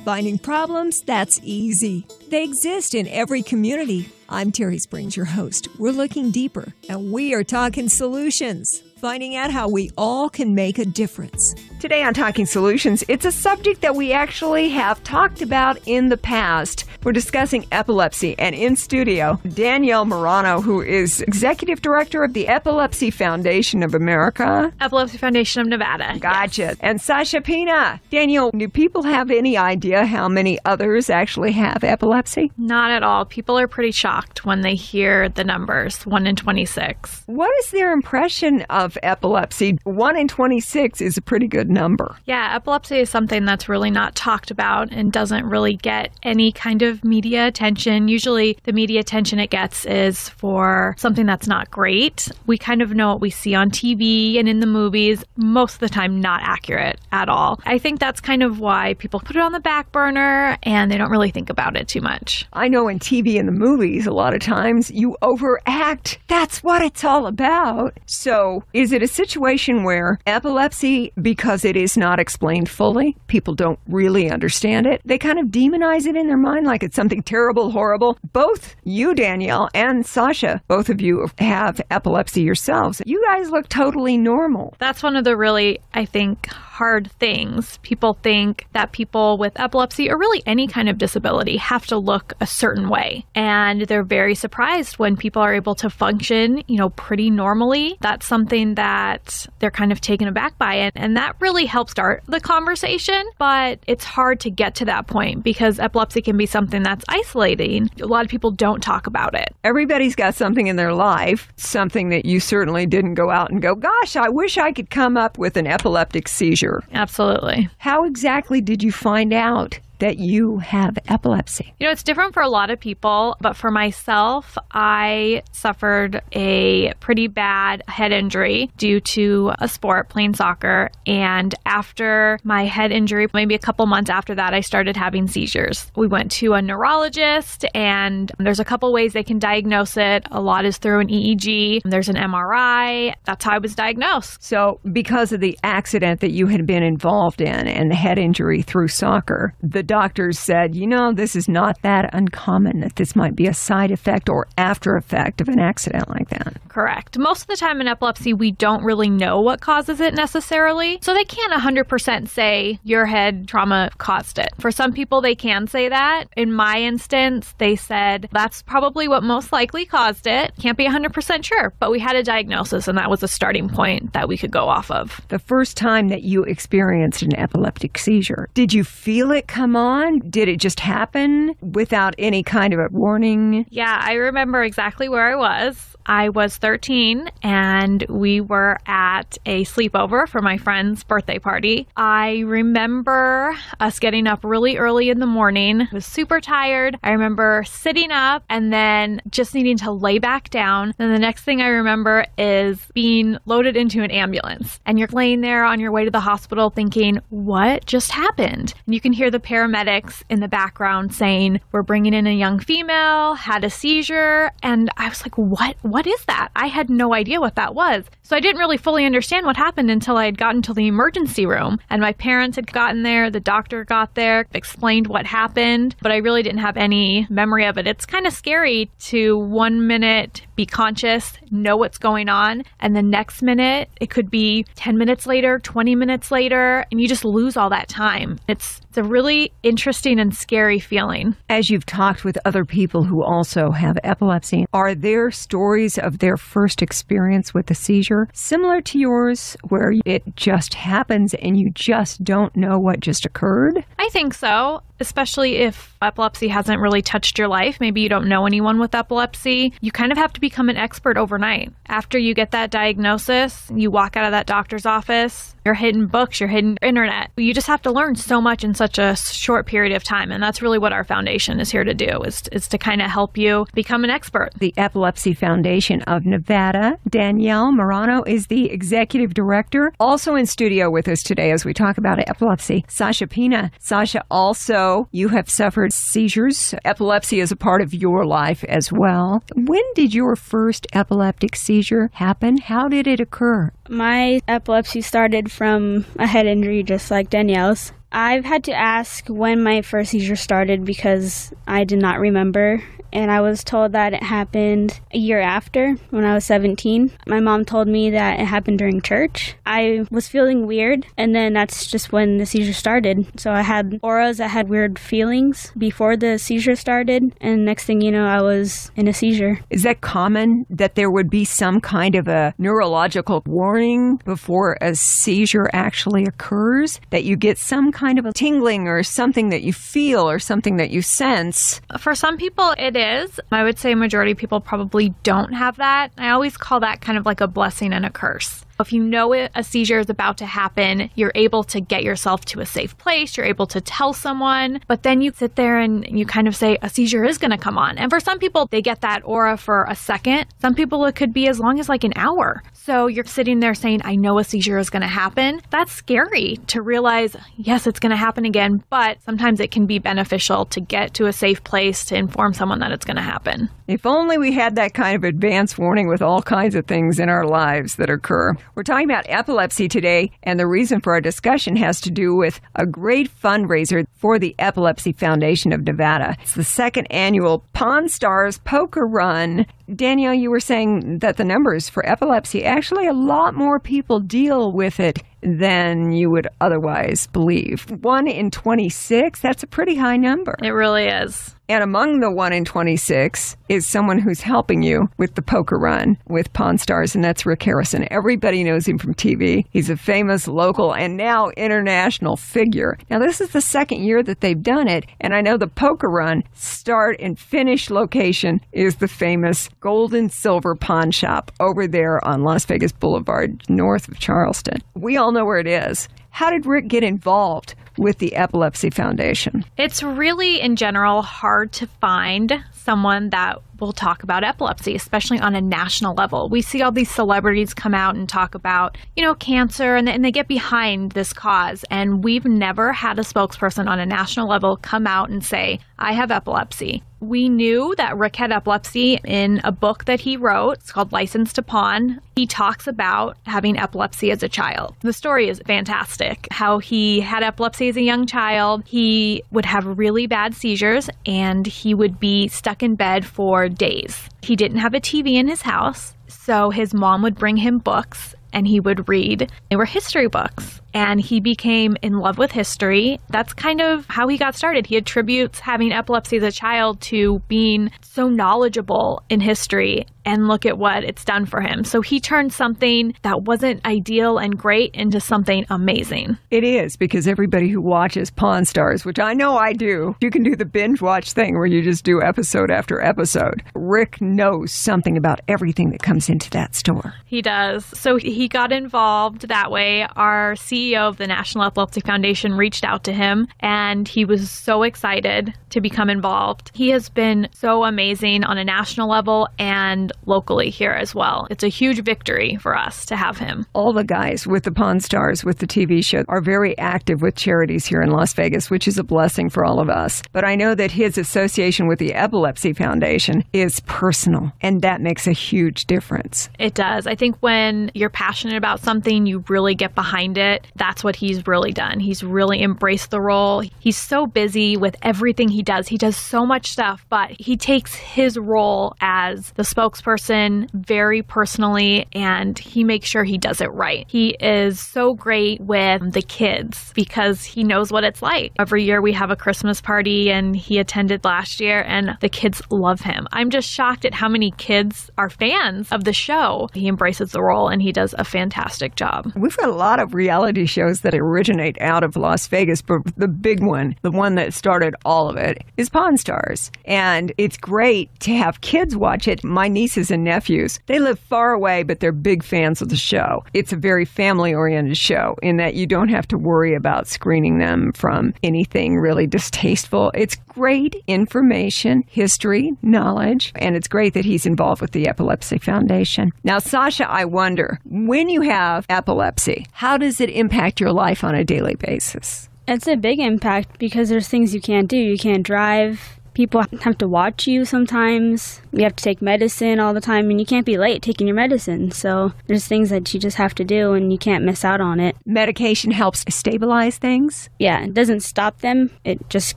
Finding problems, that's easy. They exist in every community. I'm Terry Springs, your host. We're looking deeper, and we are talking solutions, finding out how we all can make a difference. Today on Talking Solutions, it's a subject that we actually have talked about in the past. We're discussing epilepsy, and in studio, Danielle Marano, who is Executive Director of the Epilepsy Foundation of America. Epilepsy Foundation of Nevada. Gotcha. Yes. And Sasha Pina. Danielle, do people have any idea how many others actually have epilepsy? Not at all. People are pretty shocked when they hear the numbers, 1 in 26. What is their impression of epilepsy? 1 in 26 is a pretty good number. Yeah, epilepsy is something that's really not talked about and doesn't really get any kind of media attention. Usually the media attention it gets is for something that's not great. We kind of know what we see on TV and in the movies, most of the time not accurate at all. I think that's kind of why people put it on the back burner and they don't really think about it too much. I know in TV and the movies, a lot of times you overact. That's what it's all about. So is it a situation where epilepsy, because it is not explained fully, people don't really understand it, they kind of demonize it in their mind like it's something terrible, horrible? Both you, Danielle, and Sasha, both of you have epilepsy yourselves. You guys look totally normal. That's one of the really, I think, hard things. People think that people with epilepsy or really any kind of disability have to look a certain way. And they're very surprised when people are able to function, pretty normally. That's something that they're kind of taken aback by it. And that really helps start the conversation. But it's hard to get to that point because epilepsy can be something that's isolating. A lot of people don't talk about it. Everybody's got something in their life, something that you certainly didn't go out and go, gosh, I wish I could come up with an epileptic seizure. Absolutely. How exactly did you find out that you have epilepsy? It's different for a lot of people, but for myself, I suffered a pretty bad head injury due to a sport, playing soccer. And after my head injury, maybe a couple months after that, I started having seizures. We went to a neurologist, and there's a couple ways they can diagnose it. A lot is through an EEG. There's an MRI. That's how I was diagnosed. So because of the accident that you had been involved in and the head injury through soccer, the doctors said, this is not that uncommon, that this might be a side effect or after effect of an accident like that. Correct. Most of the time in epilepsy, we don't really know what causes it necessarily. So they can't 100% say your head trauma caused it. For some people, they can say that. In my instance, they said that's probably what most likely caused it. Can't be 100% sure, but we had a diagnosis and that was a starting point that we could go off of. The first time that you experienced an epileptic seizure, did you feel it come on? Did it just happen without any kind of a warning? Yeah, I remember exactly where I was. I was 13 and we were at a sleepover for my friend's birthday party. I remember us getting up really early in the morning. I was super tired. I remember sitting up and then just needing to lay back down. And the next thing I remember is being loaded into an ambulance. And you're laying there on your way to the hospital thinking, what just happened? And you can hear the paramedics in the background saying, we're bringing in a young female, had a seizure. And I was like, what is that? I had no idea what that was. So I didn't really fully understand what happened until I had gotten to the emergency room and my parents had gotten there, the doctor got there, explained what happened, but I really didn't have any memory of it. It's kind of scary to 1 minute be conscious, know what's going on, and the next minute it could be 10 minutes later, 20 minutes later, and you just lose all that time. It's a really interesting and scary feeling. As you've talked with other people who also have epilepsy, are there stories of their first experience with a seizure similar to yours where it just happens and you just don't know what just occurred? I think so. Especially if epilepsy hasn't really touched your life. Maybe you don't know anyone with epilepsy. You kind of have to become an expert overnight. After you get that diagnosis, you walk out of that doctor's office, you're hitting books, you're hitting internet. You just have to learn so much in such a short period of time. And that's really what our foundation is here to do, is to kind of help you become an expert. The Epilepsy Foundation of Nevada. Danielle Marano is the executive director. Also in studio with us today as we talk about epilepsy, Sasha Pina. Sasha, also, you have suffered seizures. Epilepsy is a part of your life as well. When did your first epileptic seizure happen? How did it occur? My epilepsy started from a head injury just like Danielle's. I've had to ask when my first seizure started because I did not remember, and I was told that it happened a year after, when I was 17. My mom told me that it happened during church. I was feeling weird, and then that's just when the seizure started. So I had auras that had weird feelings before the seizure started, and next thing you know, I was in a seizure. Is that common that there would be some kind of a neurological warning before a seizure actually occurs? That you get some kind of a tingling or something that you feel or something that you sense? For some people, it is. I would say a majority of people probably don't have that. I always call that kind of like a blessing and a curse. If you know a seizure is about to happen, you're able to get yourself to a safe place, you're able to tell someone, but then you sit there and you kind of say, a seizure is going to come on. And for some people, they get that aura for a second. Some people, it could be as long as like an hour. So you're sitting there saying, I know a seizure is going to happen. That's scary to realize, yes, it's going to happen again, but sometimes it can be beneficial to get to a safe place to inform someone that it's going to happen. If only we had that kind of advance warning with all kinds of things in our lives that occur. We're talking about epilepsy today, and the reason for our discussion has to do with a great fundraiser for the Epilepsy Foundation of Nevada. It's the second annual Pawn Stars Poker Run. Danielle, you were saying that the numbers for epilepsy, actually a lot more people deal with it than you would otherwise believe. 1 in 26, that's a pretty high number. It really is. And among the 1 in 26 is someone who's helping you with the poker run with Pawn Stars, and that's Rick Harrison. Everybody knows him from TV. He's a famous local and now international figure. Now, this is the second year that they've done it, and I know the poker run start and finish location is the famous Gold and Silver Pawn Shop over there on Las Vegas Boulevard, north of Charleston. We all know where it is. How did Rick get involved with the Epilepsy Foundation? It's really, in general, hard to find someone that will talk about epilepsy, especially on a national level. We see all these celebrities come out and talk about, cancer, and they get behind this cause. And we've never had a spokesperson on a national level come out and say, I have epilepsy. We knew that Rick had epilepsy in a book that he wrote. It's called License to Pawn. He talks about having epilepsy as a child. The story is fantastic. How he had epilepsy as a young child. He would have really bad seizures, and he would be stuck in bed for days. He didn't have a TV in his house, so his mom would bring him books, and he would read. They were history books. And he became in love with history. That's kind of how he got started. He attributes having epilepsy as a child to being so knowledgeable in history, and look at what it's done for him. So he turned something that wasn't ideal and great into something amazing. It is, because everybody who watches Pawn Stars, which I know I do, you can do the binge watch thing where you just do episode after episode. Rick knows something about everything that comes into that store. He does. So he got involved that way. Our CEO of the National Epilepsy Foundation reached out to him, and he was so excited to become involved. He has been so amazing on a national level and locally here as well. It's a huge victory for us to have him. All the guys with the Pawn Stars, with the TV show, are very active with charities here in Las Vegas, which is a blessing for all of us. But I know that his association with the Epilepsy Foundation is personal, and that makes a huge difference. It does. I think when you're passionate about something, you really get behind it. That's what he's really done. He's really embraced the role. He's so busy with everything he does. He does so much stuff, but he takes his role as the spokesperson very personally, and he makes sure he does it right. He is so great with the kids because he knows what it's like. Every year we have a Christmas party, and he attended last year, and the kids love him. I'm just shocked at how many kids are fans of the show. He embraces the role, and he does a fantastic job. We've got a lot of reality shows that originate out of Las Vegas, but the big one, the one that started all of it, is Pawn Stars. And it's great to have kids watch it. My nieces and nephews, they live far away, but they're big fans of the show. It's a very family-oriented show in that you don't have to worry about screening them from anything really distasteful. It's great information, history, knowledge, and it's great that he's involved with the Epilepsy Foundation. Now, Sasha, I wonder, when you have epilepsy, how does it impact your life on a daily basis? It's a big impact because there's things you can't do. You can't drive. People have to watch you sometimes. You have to take medicine all the time, and you can't be late taking your medicine. So there's things that you just have to do, and you can't miss out on it. Medication helps stabilize things? Yeah, it doesn't stop them. It just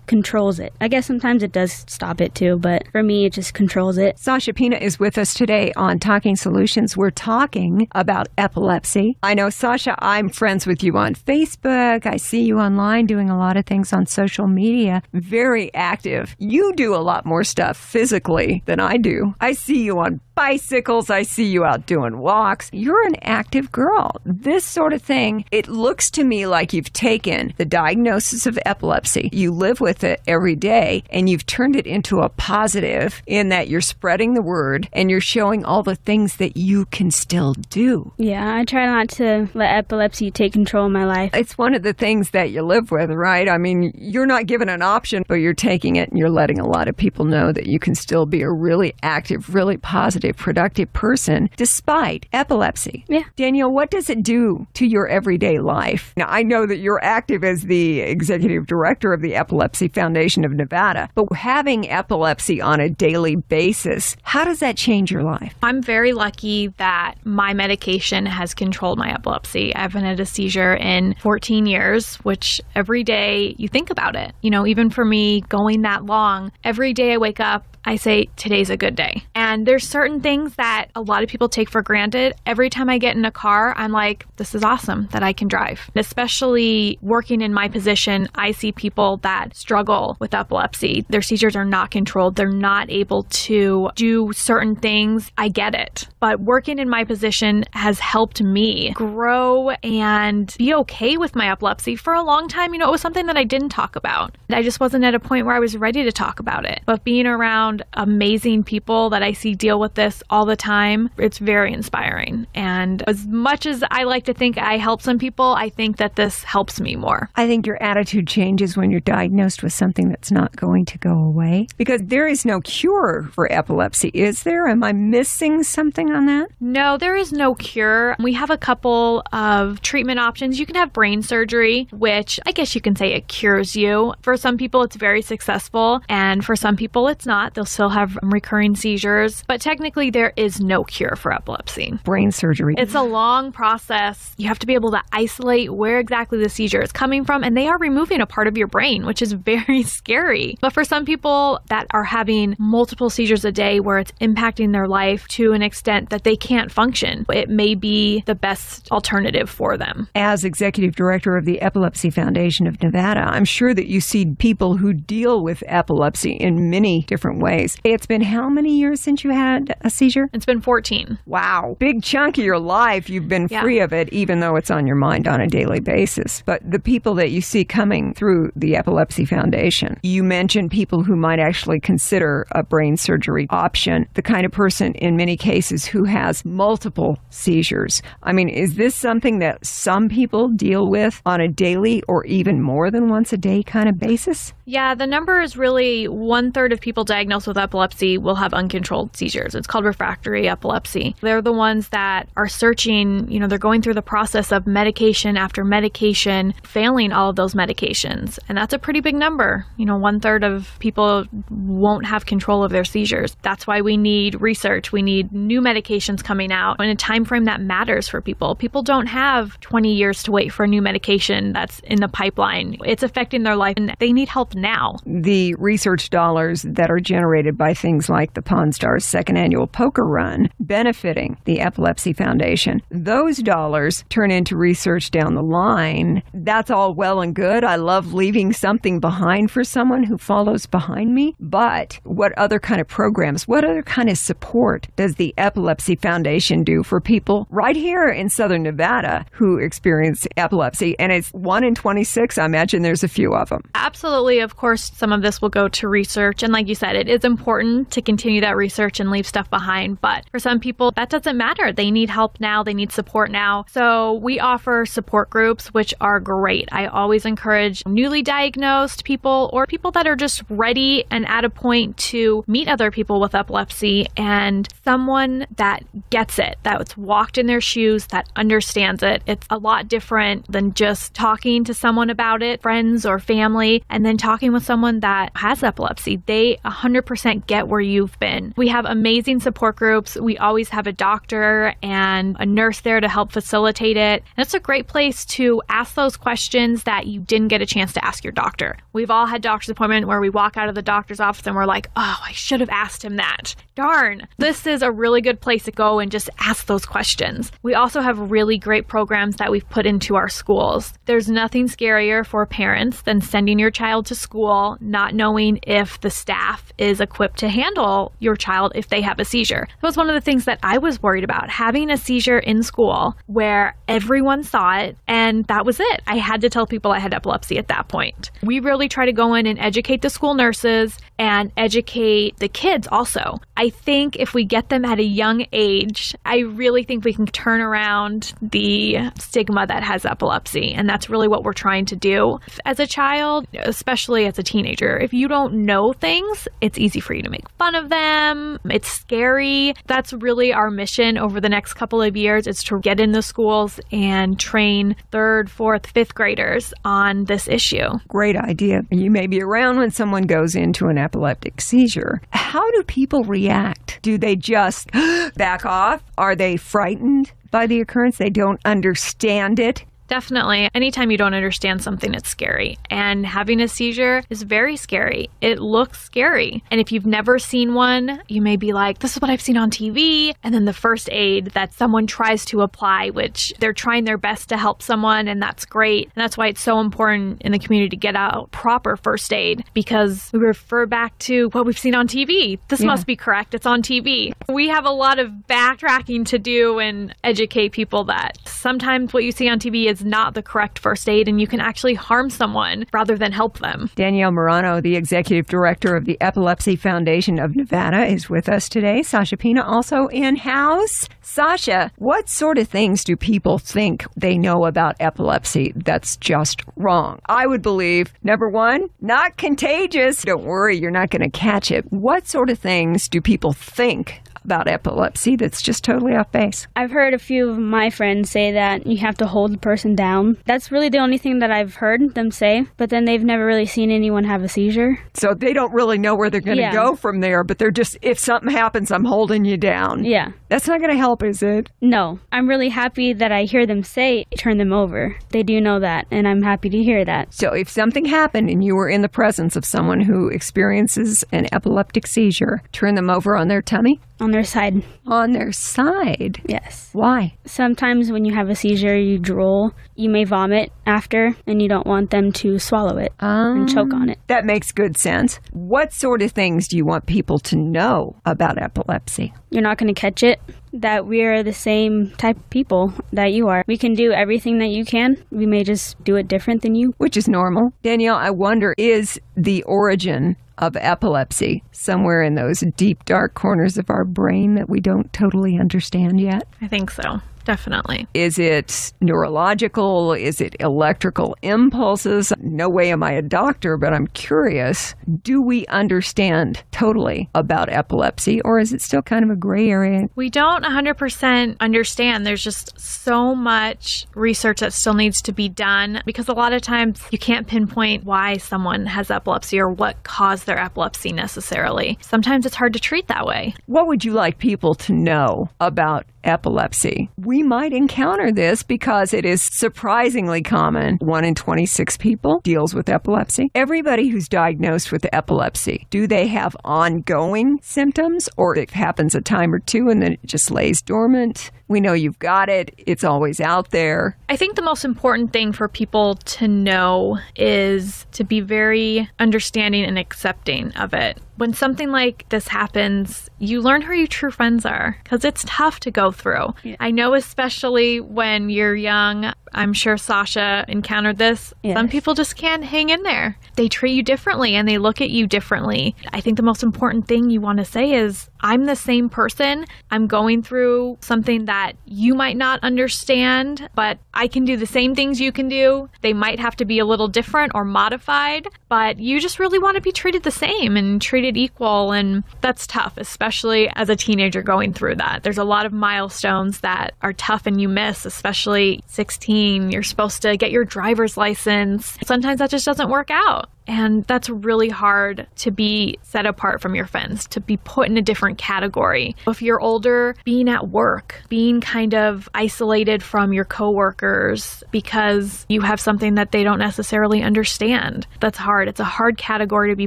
controls it. I guess sometimes it does stop it too, but for me, it just controls it. Sasha Pina is with us today on Talking Solutions. We're talking about epilepsy. I know, Sasha, I'm friends with you on Facebook. I see you online doing a lot of things on social media. Very active. You do a lot more stuff physically than I do. I see you on bicycles. I see you out doing walks. You're an active girl. This sort of thing, it looks to me like you've taken the diagnosis of epilepsy, you live with it every day, and you've turned it into a positive in that you're spreading the word and you're showing all the things that you can still do. Yeah, I try not to let epilepsy take control of my life. It's one of the things that you live with, right? I mean, you're not given an option, but you're taking it and you're letting a lot of people know that you can still be a really active, really positive, productive person despite epilepsy. Yeah. Danielle, what does it do to your everyday life? Now, I know that you're active as the executive director of the Epilepsy Foundation of Nevada, but having epilepsy on a daily basis, how does that change your life? I'm very lucky that my medication has controlled my epilepsy. I haven't had a seizure in 14 years, which every day you think about it. You know, even for me going that long, every day I wake up, I say, today's a good day. And there's certain things that a lot of people take for granted. Every time I get in a car, I'm like, this is awesome that I can drive. Especially working in my position, I see people that struggle with epilepsy. Their seizures are not controlled. They're not able to do certain things. I get it. But working in my position has helped me grow and be okay with my epilepsy. For a long time, it was something that I didn't talk about. I just wasn't at a point where I was ready to talk about it. But being around amazing people that I see deal with this all the time, it's very inspiring. And as much as I like to think I help some people, I think that this helps me more. I think your attitude changes when you're diagnosed with something that's not going to go away, because there is no cure for epilepsy, is there? Am I missing something on that? No, there is no cure. We have a couple of treatment options. You can have brain surgery, which I guess you can say it cures you. For some people, it's very successful, and for some people, it's not. They'll still have recurring seizures, but technically there is no cure for epilepsy. Brain surgery. It's a long process. You have to be able to isolate where exactly the seizure is coming from, and they are removing a part of your brain, which is very scary. But for some people that are having multiple seizures a day where it's impacting their life to an extent that they can't function, it may be the best alternative for them. As executive director of the Epilepsy Foundation of Nevada, I'm sure that you see people who deal with epilepsy in many different ways. It's been how many years since you had a seizure? It's been 14. Wow. Big chunk of your life you've been free of it, even though it's on your mind on a daily basis. But the people that you see coming through the Epilepsy Foundation, you mentioned people who might actually consider a brain surgery option, the kind of person in many cases who has multiple seizures. I mean, is this something that some people deal with on a daily or even more than once a day kind of basis? Yeah, the number is really 1/3 of people diagnosed with epilepsy will have uncontrolled seizures. It's called refractory epilepsy. They're the ones that are searching, they're going through the process of medication after medication, failing all of those medications. And that's a pretty big number. 1/3 of people won't have control of their seizures. That's why we need research. We need new medications coming out in a time frame that matters for people. People don't have 20 years to wait for a new medication that's in the pipeline. It's affecting their life, and they need help now. The research dollars that are generated by things like the Pawn Stars second annual poker run benefiting the Epilepsy Foundation, those dollars turn into research down the line. That's all well and good. I love leaving something behind for someone who follows behind me. But what other kind of programs, what other kind of support does the Epilepsy Foundation do for people right here in Southern Nevada who experience epilepsy? And it's 1 in 26. I imagine there's a few of them. Absolutely. Of course, some of this will go to research. And like you said, it is is important to continue that research and leave stuff behind. But for some people, that doesn't matter. They need help now. They need support now. So we offer support groups, which are great. I always encourage newly diagnosed people or people that are just ready and at a point to meet other people with epilepsy and someone that gets it, that's walked in their shoes, that understands it. It's a lot different than just talking to someone about it, friends or family, and then talking with someone that has epilepsy. They 100% get where you've been. We have amazing support groups. We always have a doctor and a nurse there to help facilitate it. And it's a great place to ask those questions that you didn't get a chance to ask your doctor. We've all had doctor's appointment where we walk out of the doctor's office and we're like, oh, I should have asked him that. Darn. This is a really good place to go and just ask those questions. We also have really great programs that we've put into our schools. There's nothing scarier for parents than sending your child to school not knowing if the staff is equipped to handle your child if they have a seizure. That was one of the things that I was worried about, having a seizure in school where everyone saw it and that was it. I had to tell people I had epilepsy at that point. We really try to go in and educate the school nurses and educate the kids also. I think if we get them at a young age, I really think we can turn around the stigma that has epilepsy. And that's really what we're trying to do. As a child, especially as a teenager, if you don't know things, it's easy for you to make fun of them. It's scary. That's really our mission over the next couple of years, is to get in the schools and train 3rd, 4th, 5th graders on this issue. Great idea. You may be around when someone goes into an epileptic seizure. How do people react? Do they just back off? Are they frightened by the occurrence? They don't understand it? Definitely. Anytime you don't understand something, it's scary. And having a seizure is very scary. It looks scary. And if you've never seen one, you may be like, this is what I've seen on TV. And then the first aid that someone tries to apply, which they're trying their best to help someone, and that's great. And that's why it's so important in the community to get out proper first aid, because we refer back to what we've seen on TV. This must be correct. It's on TV. We have a lot of backtracking to do and educate people that sometimes what you see on TV is not the correct first aid, and you can actually harm someone rather than help them. Danielle Marano, the Executive Director of the Epilepsy Foundation of Nevada, is with us today. Sasha Pina, also in-house. Sasha, what sort of things do people think they know about epilepsy that's just wrong? I would believe, number one, not contagious. Don't worry, you're not going to catch it. What sort of things do people think about epilepsy that's just totally off base? I've heard a few of my friends say that you have to hold the person down. That's really the only thing that I've heard them say, but then they've never really seen anyone have a seizure. So they don't really know where they're going to go from there, but they're just, if something happens, I'm holding you down. Yeah. That's not going to help, is it? No. I'm really happy that I hear them say, turn them over. They do know that, and I'm happy to hear that. So if something happened and you were in the presence of someone who experiences an epileptic seizure, turn them over on their tummy? On their side. On their side? Yes. Why? Sometimes when you have a seizure, you drool. You may vomit after, and you don't want them to swallow it and choke on it. That makes good sense. What sort of things do you want people to know about epilepsy? You're not going to catch it. That we are the same type of people that you are. We can do everything that you can. We may just do it different than you. Which is normal. Danielle, I wonder, is the origin of epilepsy somewhere in those deep, dark corners of our brain that we don't totally understand yet? I think so. Definitely. Is it neurological? Is it electrical impulses? No way am I a doctor, but I'm curious. Do we understand totally about epilepsy, or is it still kind of a gray area? We don't 100% understand. There's just so much research that still needs to be done, because a lot of times you can't pinpoint why someone has epilepsy or what caused their epilepsy necessarily. Sometimes it's hard to treat that way. What would you like people to know about epilepsy? We might encounter this because it is surprisingly common. 1 in 26 people deals with epilepsy. Everybody who's diagnosed with epilepsy, do they have ongoing symptoms, or it happens a time or two and then it just lays dormant? We know you've got it. It's always out there. I think the most important thing for people to know is to be very understanding and accepting of it. When something like this happens, you learn who your true friends are, because it's tough to go go through. Yeah. I know especially when you're young, I'm sure Sasha encountered this. Yes. Some people just can't hang in there. They treat you differently and they look at you differently. I think the most important thing you want to say is, I'm the same person. I'm going through something that you might not understand, but I can do the same things you can do. They might have to be a little different or modified, but you just really want to be treated the same and treated equal. And that's tough, especially as a teenager going through that. There's a lot of milestones that are tough and you miss, especially 16. You're supposed to get your driver's license. Sometimes that just doesn't work out. And that's really hard to be set apart from your friends, to be put in a different category. If you're older, being at work, being kind of isolated from your coworkers because you have something that they don't necessarily understand. That's hard. It's a hard category to be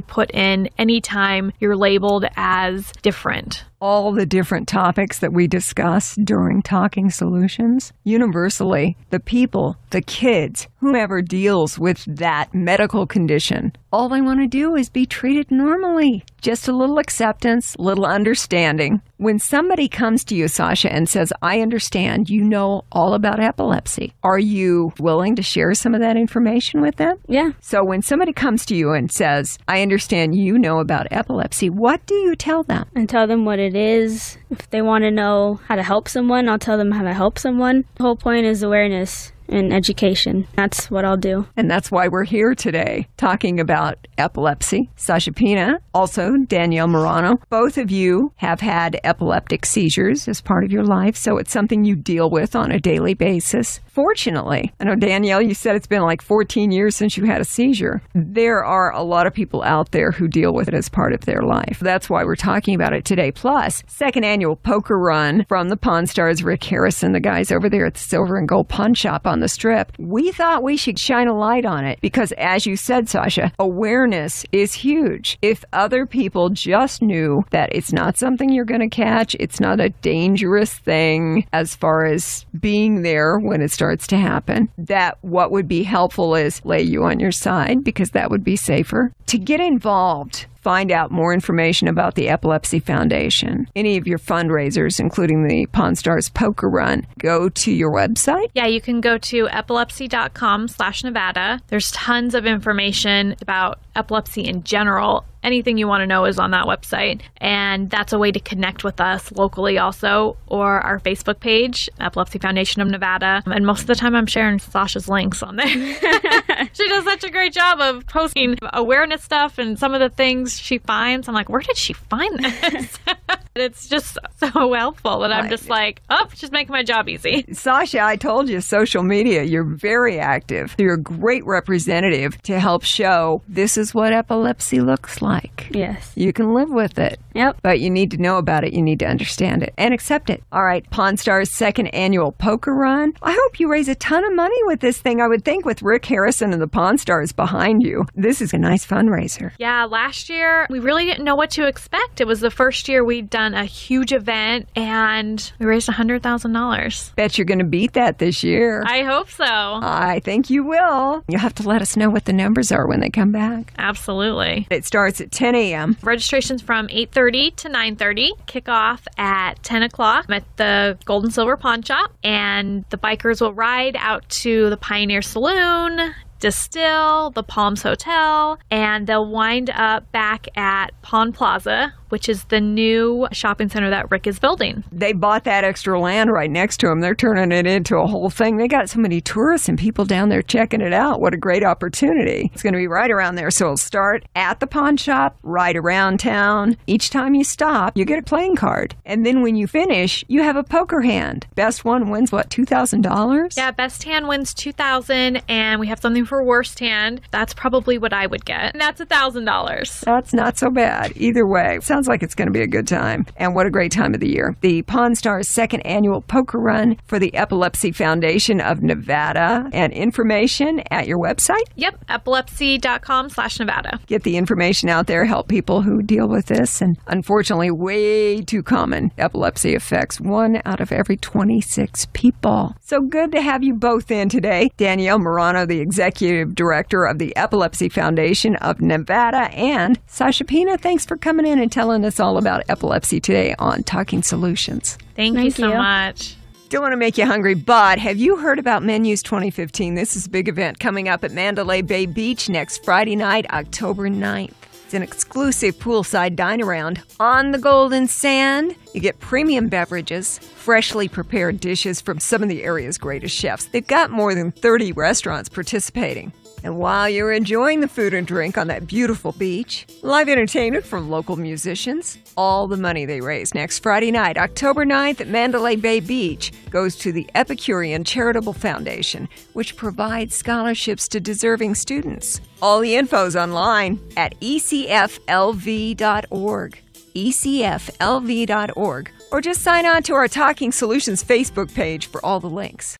put in anytime you're labeled as different. All the different topics that we discuss during Talking Solutions, universally, the people, the kids, whomever deals with that medical condition, all they want to do is be treated normally. Just a little acceptance, little understanding. When somebody comes to you, Sasha, and says, I understand you know all about epilepsy, are you willing to share some of that information with them? Yeah. So when somebody comes to you and says, I understand you know about epilepsy, what do you tell them? I tell them what it is. If they want to know how to help someone, I'll tell them how to help someone. The whole point is awareness and education. That's what I'll do. And that's why we're here today, talking about epilepsy. Sasha Pina, also Danielle Marano. Both of you have had epileptic seizures as part of your life, so it's something you deal with on a daily basis. Fortunately, I know, Danielle, you said it's been like 14 years since you had a seizure. There are a lot of people out there who deal with it as part of their life. That's why we're talking about it today. Plus, second annual poker run from the Pawn Stars, Rick Harrison, the guys over there at the Silver and Gold Pawn Shop on the Strip. We thought we should shine a light on it because, as you said, Sasha, awareness is huge. If other people just knew that it's not something you're going to catch, it's not a dangerous thing as far as being there when it starts to happen, that what would be helpful is lay you on your side because that would be safer. To get involved, find out more information about the Epilepsy Foundation, any of your fundraisers, including the Pawn Stars Poker Run, go to your website. Yeah, you can go to epilepsy.com/Nevada. There's tons of information about epilepsy in general. Anything you want to know is on that website. And that's a way to connect with us locally also, or our Facebook page, Epilepsy Foundation of Nevada. And most of the time I'm sharing Sasha's links on there. She does such a great job of posting awareness stuff and some of the things she finds. I'm like, where did she find this? It's just so helpful that I'm just like, just making my job easy. Sasha, I told you, social media, you're very active. You're a great representative to help show this is what epilepsy looks like. Yes. You can live with it. Yep. But you need to know about it. You need to understand it and accept it. All right, Pawn Stars' second annual poker run. I hope you raise a ton of money with this thing. I would think with Rick Harrison and the Pawn Stars behind you, this is a nice fundraiser. Yeah, last year, we really didn't know what to expect. It was the first year we'd done a huge event, and we raised $100,000. Bet you're going to beat that this year. I hope so. I think you will. You'll have to let us know what the numbers are when they come back. Absolutely. It starts at 10 a.m. Registration's from 8:30 to 9:30. Kickoff at 10 o'clock at the Gold and Silver Pawn Shop, and the bikers will ride out to the Pioneer Saloon, Distill, the Palms Hotel, and they'll wind up back at Pawn Plaza, which is the new shopping center that Rick is building. They bought that extra land right next to them. They're turning it into a whole thing. They got so many tourists and people down there checking it out. What a great opportunity. It's going to be right around there. So it'll start at the pawn shop, right around town. Each time you stop, you get a playing card. And then when you finish, you have a poker hand. Best one wins, what, $2,000? Yeah, best hand wins $2,000, and we have something for worst hand. That's probably what I would get. And that's $1,000. That's not so bad. Either way, sounds like it's going to be a good time. And what a great time of the year. The Pawn Stars' second annual poker run for the Epilepsy Foundation of Nevada. And information at your website? Yep, epilepsy.com/Nevada. Get the information out there, help people who deal with this. And unfortunately, way too common. Epilepsy affects 1 out of every 26 people. So good to have you both in today. Danielle Marano, the Executive Director of the Epilepsy Foundation of Nevada, and Sasha Pina, thanks for coming in and telling telling us all about epilepsy today on Talking Solutions. Thank you so much. Don't want to make you hungry, but have you heard about Menus 2015? This is a big event coming up at Mandalay Bay Beach next Friday night, October 9th. It's an exclusive poolside dine-around on the golden sand. You get premium beverages, freshly prepared dishes from some of the area's greatest chefs. They've got more than 30 restaurants participating. And while you're enjoying the food and drink on that beautiful beach, live entertainment from local musicians. All the money they raise next Friday night, October 9th at Mandalay Bay Beach, goes to the Epilepsy Charitable Foundation, which provides scholarships to deserving students. All the info's online at ecflv.org. ecflv.org. Or just sign on to our Talking Solutions Facebook page for all the links.